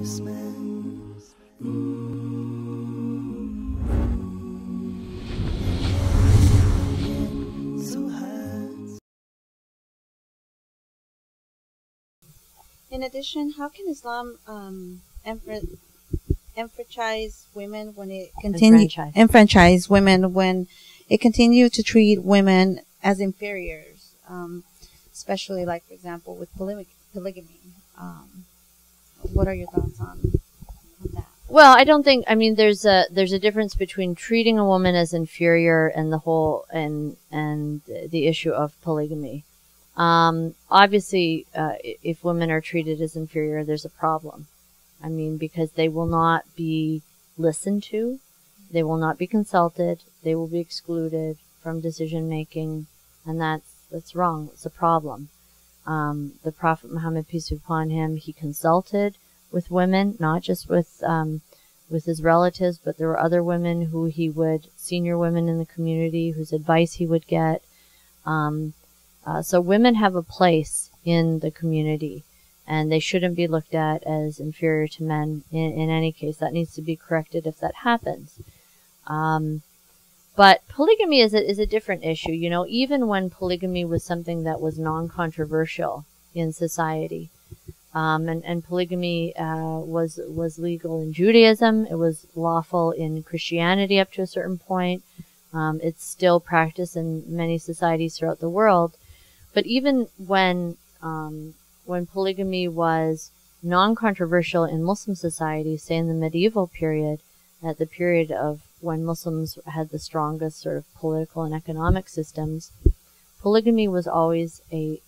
In addition, how can Islam enfranchise women when it enfranchise women when it continue to treat women as inferiors, especially like, for example, with polygamy? What are your thoughts on that? Well, I don't think. I mean, there's a difference between treating a woman as inferior and the whole and the issue of polygamy. Obviously, if women are treated as inferior, there's a problem. I mean, because they will not be listened to, they will not be consulted, they will be excluded from decision making, and that's wrong. It's a problem. The Prophet Muhammad, peace be upon him, he consulted with women, not just with his relatives, but there were other women who he would, senior women in the community, whose advice he would get. So women have a place in the community, and they shouldn't be looked at as inferior to men in any case. That needs to be corrected if that happens. But polygamy is a different issue. You know, even when polygamy was something that was non-controversial in society, and polygamy was legal in Judaism, it was lawful in Christianity up to a certain point. It's still practiced in many societies throughout the world. But even when polygamy was non-controversial in Muslim society, say in the medieval period, at the period of when Muslims had the strongest sort of political and economic systems, polygamy was always a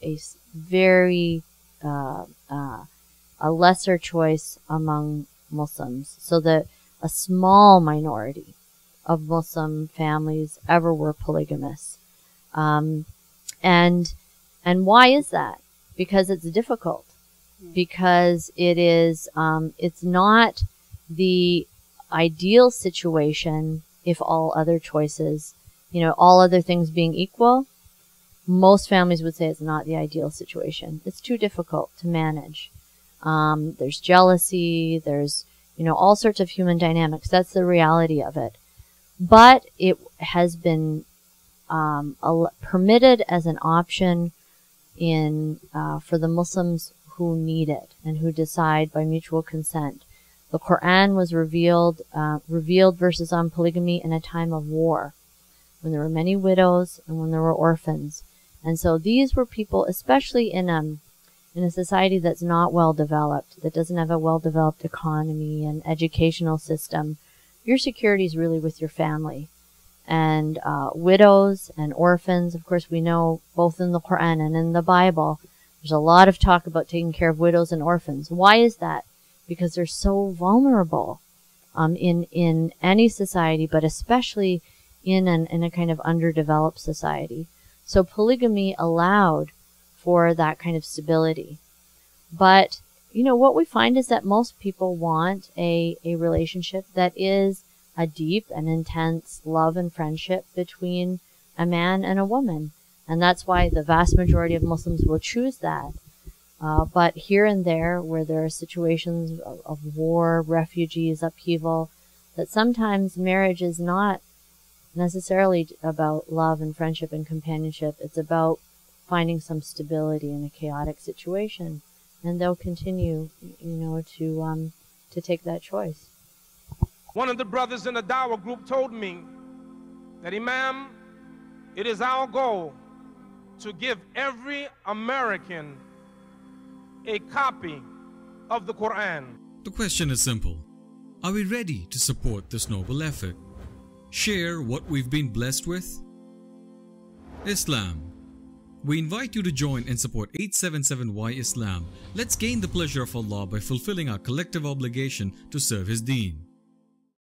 very a lesser choice among Muslims, so that a small minority of Muslim families ever were polygamous. And why is that? Because it's difficult. Because it is, it's not the ideal situation if all other choices, you know, all other things being equal. Most families would say it's not the ideal situation. It's too difficult to manage. There's jealousy, there's, you know, all sorts of human dynamics. That's the reality of it. But it has been permitted as an option in for the Muslims who need it and who decide by mutual consent. The Quran was revealed verses on polygamy in a time of war, when there were many widows and when there were orphans. And so these were people, especially in a society that's not well developed, that doesn't have a well developed economy and educational system. Your security is really with your family. And widows and orphans, of course, we know both in the Quran and in the Bible, there's a lot of talk about taking care of widows and orphans. Why is that? Because they're so vulnerable in any society, but especially in a kind of underdeveloped society. So polygamy allowed for that kind of stability. But, you know, what we find is that most people want a relationship that is a deep and intense love and friendship between a man and a woman. And that's why the vast majority of Muslims will choose that. But here and there, where there are situations of war, refugees, upheaval, that sometimes marriage is not necessarily about love and friendship and companionship. It's about finding some stability in a chaotic situation. And they'll continue, you know, to take that choice. One of the brothers in the Dawah group told me that, Imam, it is our goal to give every American a copy of the Quran. The question is simple. Are we ready to support this noble effort? Share what we've been blessed with? Islam. We invite you to join and support 877Y Islam. Let's gain the pleasure of Allah by fulfilling our collective obligation to serve His Deen.